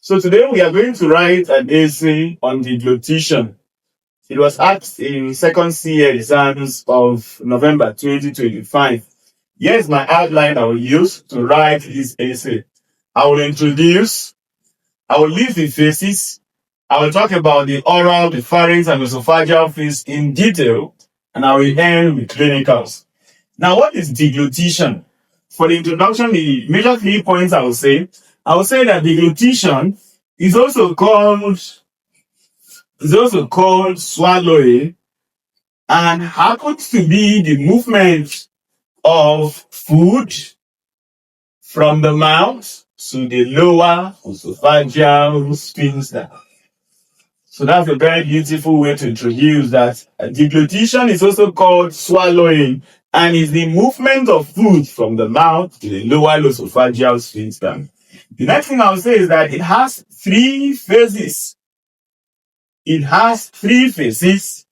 So today we are going to write an essay on deglutition. It was asked in second CA exams of November 2025. Here's my outline I will use to write this essay. I will introduce, I will list the phases, I will talk about the oral, the pharynx, and esophageal phase in detail, and I will end with clinicals. Now, what is deglutition? For the introduction, the major 3 points I will say that deglutition is also called swallowing and happens to be the movement of food from the mouth to the lower esophageal sphincter. So that's a very beautiful way to introduce that. Deglutition is also called swallowing and is the movement of food from the mouth to the lower esophageal sphincter. The next thing I'll say is that it has 3 phases. It has 3 phases,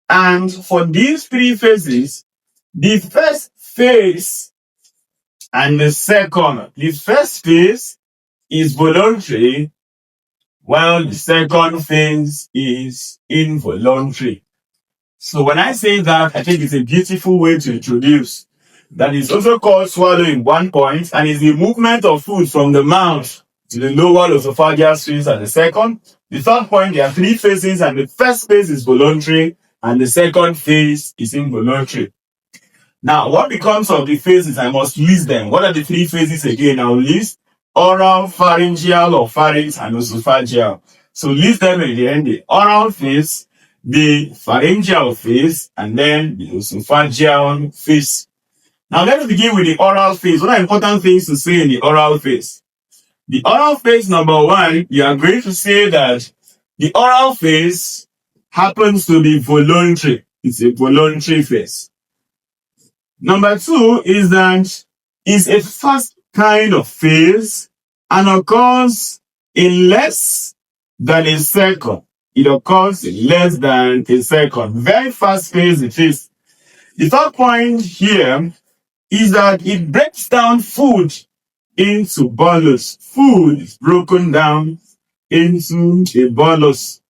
and for these 3 phases, the first phase and the first phase is voluntary, while the second phase is involuntary. So when I say that, I think it's a beautiful way to introduce that is also called swallowing 1 point, and is the movement of food from the mouth to the lower esophageal sphincter. The second, the third point, there are 3 phases, and the first phase is voluntary, and the second phase is involuntary. Now, what becomes of the phases? I must list them. What are the 3 phases again? I will list oral, pharyngeal or pharynx, and esophageal. So list them at the end: the oral phase, the pharyngeal phase, and then the esophageal phase. Now let's begin with the oral phase. What are important things to say in the oral phase? The oral phase, number 1, you are going to say that the oral phase happens to be voluntary. It's a voluntary phase. Number 2 is that it's a fast kind of phase and occurs in less than a second. It occurs in less than a second. Very fast phase it is. The third point here is that it breaks down food into bolus. Food is broken down into a bolus.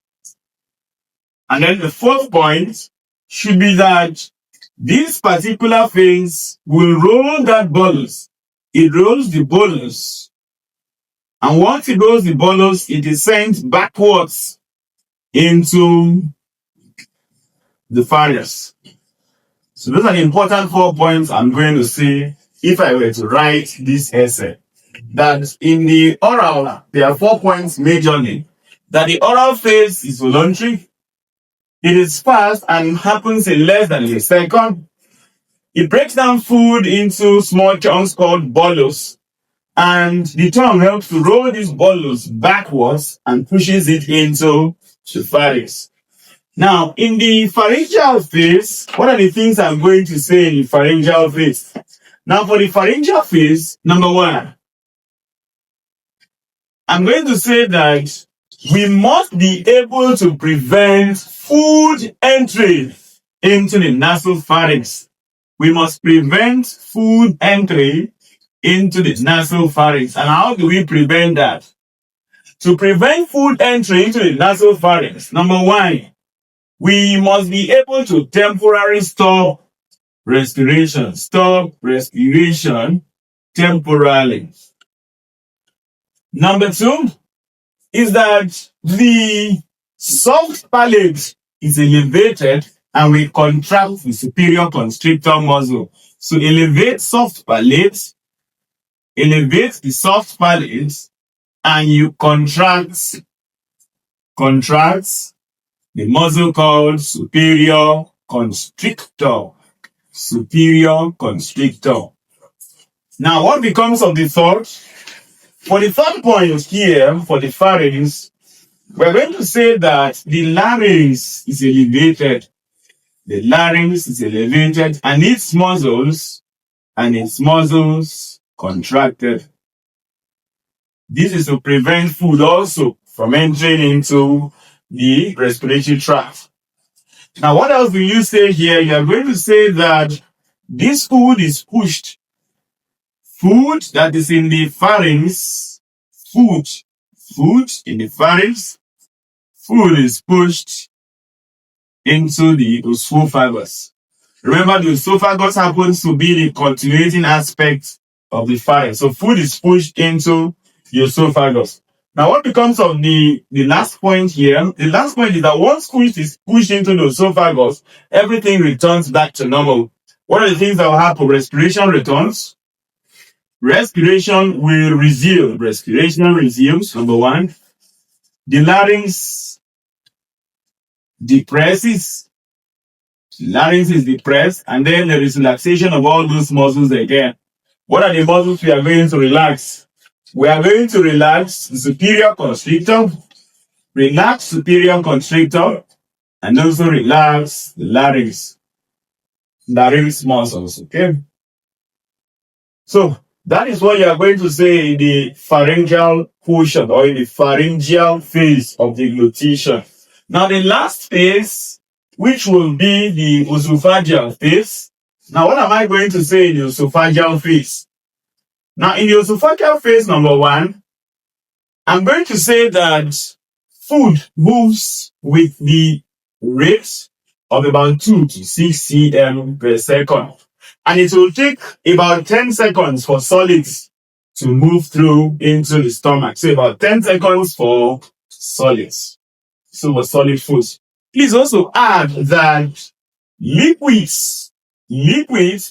And then the fourth point should be that this particular phase will roll that bolus. It rolls the bolus. And once it rolls the bolus, it is sent backwards into the pharynx. So those are the important 4 points I'm going to say if I were to write this essay. That in the oral, there are 4 points majorly. That the oral phase is voluntary. It is fast and happens in less than a second. It breaks down food into small chunks called bolus. And the tongue helps to roll this bolus backwards and pushes it into the pharynx. Now, in the pharyngeal phase, what are the things I'm going to say in the pharyngeal phase? Now, for the pharyngeal phase, number 1, I'm going to say that we must be able to prevent food entry into the nasopharynx. We must prevent food entry into the nasopharynx. And how do we prevent that? To prevent food entry into the nasopharynx, number 1, we must be able to temporarily stop respiration. Stop respiration temporarily. Number 2 is that the soft palate is elevated and we contract the superior constrictor muscle. So elevate soft palate, elevate the soft palate, and you contract the muscle called superior constrictor. Superior constrictor. Now, what becomes of the third? For the third point here, for the pharynx, we're going to say that the larynx is elevated. The larynx is elevated and its muscles contracted. This is to prevent food also from entering into the respiratory tract. Now, what else do you say here? You are going to say that this food is pushed. Food that is in the pharynx, food food in the pharynx. Food is pushed into the esophagus. Remember, the esophagus happens to be the continuating aspect of the pharynx. So food is pushed into the esophagus. Now, what becomes of the last point here? The last point is that once food is pushed into the esophagus, everything returns back to normal. What are the things that will happen? Respiration returns. Respiration will resume. Respiration resumes, number one. The larynx depresses. Larynx is depressed, and then there is relaxation of all those muscles again. What are the muscles we are going to relax? We are going to relax the superior constrictor, relax superior constrictor, and also relax the larynx muscles, okay? So that is what you are going to say in the pharyngeal portion or in the pharyngeal phase of the deglutition. Now the last phase, which will be the esophageal phase. Now what am I going to say in the esophageal phase? Now in the esophageal phase, number one, I'm going to say that food moves with the rate of about 2 to 6 cm per second. And it will take about 10 seconds for solids to move through into the stomach. So about 10 seconds for solids. So for solid foods. Please also add that liquids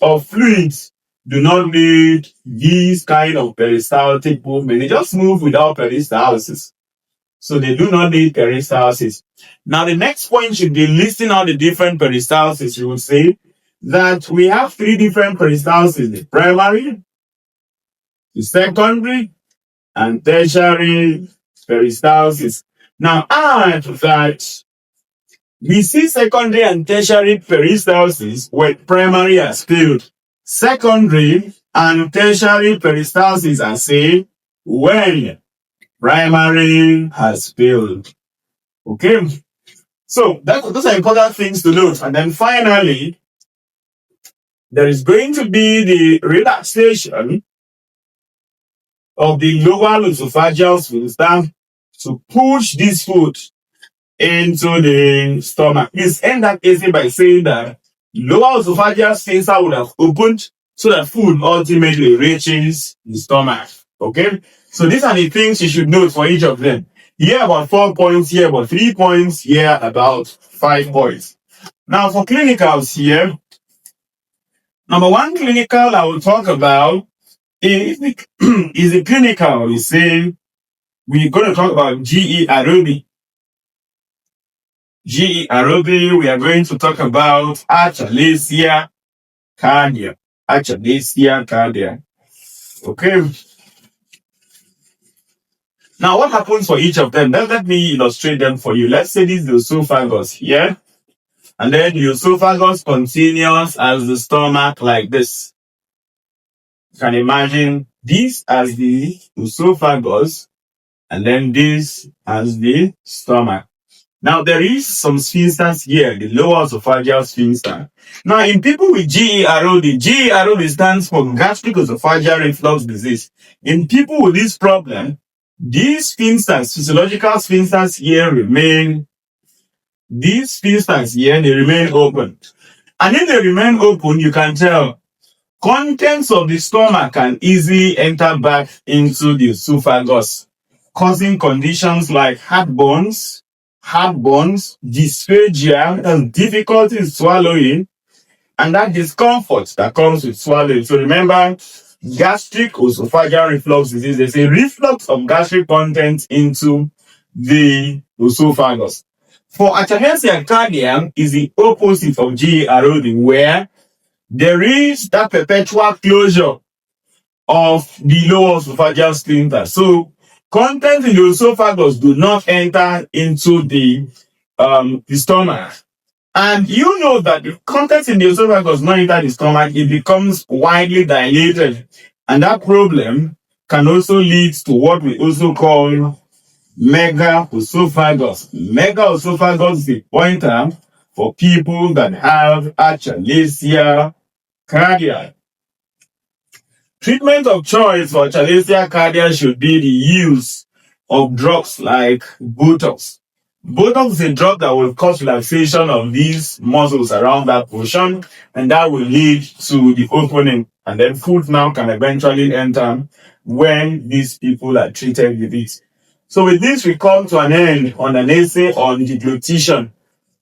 or fluids do not need these kind of peristaltic movement. They just move without peristalsis. So they do not need peristalsis. Now the next point should be listing out the different peristalsis. You will say that we have 3 different peristalsis: the primary, the secondary, and tertiary peristalsis. Now add that we see secondary and tertiary peristalsis when primary has failed. Secondary and tertiary peristalsis are seen when primary has failed. Okay? So those are important things to note. And then finally, there is going to be the relaxation of the lower esophageal sphincter to push this food into the stomach. Please end that essay by saying that lower esophageal sphincter would have opened so that food ultimately reaches the stomach. Okay? So these are the things you should note for each of them. Here about 4 points, here about 3 points, here about 5 points. Now for clinicals here, number one clinical I will talk about is the clinical. We say we're going to talk about GE aerobic. GE aerobic, we are going to talk about achalasia cardia. Achalasia cardia. Okay. Now, what happens for each of them? Let me illustrate them for you. Let's say this is the esophagus here. And then the esophagus continues as the stomach like this. You can imagine this as the esophagus and then this as the stomach. Now, there is some sphincters here, the lower esophageal sphincter. Now, in people with GERD stands for gastric esophageal reflux disease. In people with this problem, these sphincters, physiological sphincters here remain open. And if they remain open, you can tell contents of the stomach can easily enter back into the esophagus, causing conditions like heartburns, dysphagia, and difficulty in swallowing, and that discomfort that comes with swallowing. So remember, gastric esophageal reflux disease, there's a reflux of gastric content into the esophagus. For achalasia cardia is the opposite of GERD, where there is that perpetual closure of the lower esophageal sphincter. So content in the esophagus do not enter into the stomach. And you know that the content in the esophagus not enter the stomach, it becomes widely dilated. And that problem can also lead to what we also call megaesophagus. Megaesophagus is the pointer for people that have achalasia cardia. Treatment of choice for achalasia cardia should be the use of drugs like Botox. Botox is a drug that will cause relaxation of these muscles around that portion, and that will lead to the opening. And then food now can eventually enter when these people are treated with it. So with this, we come to an end on an essay on deglutition.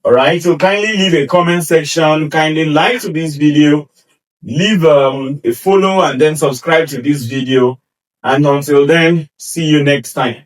All right. So kindly leave a comment section. Kindly like to this video. Leave a follow and then subscribe to this video. And until then, see you next time.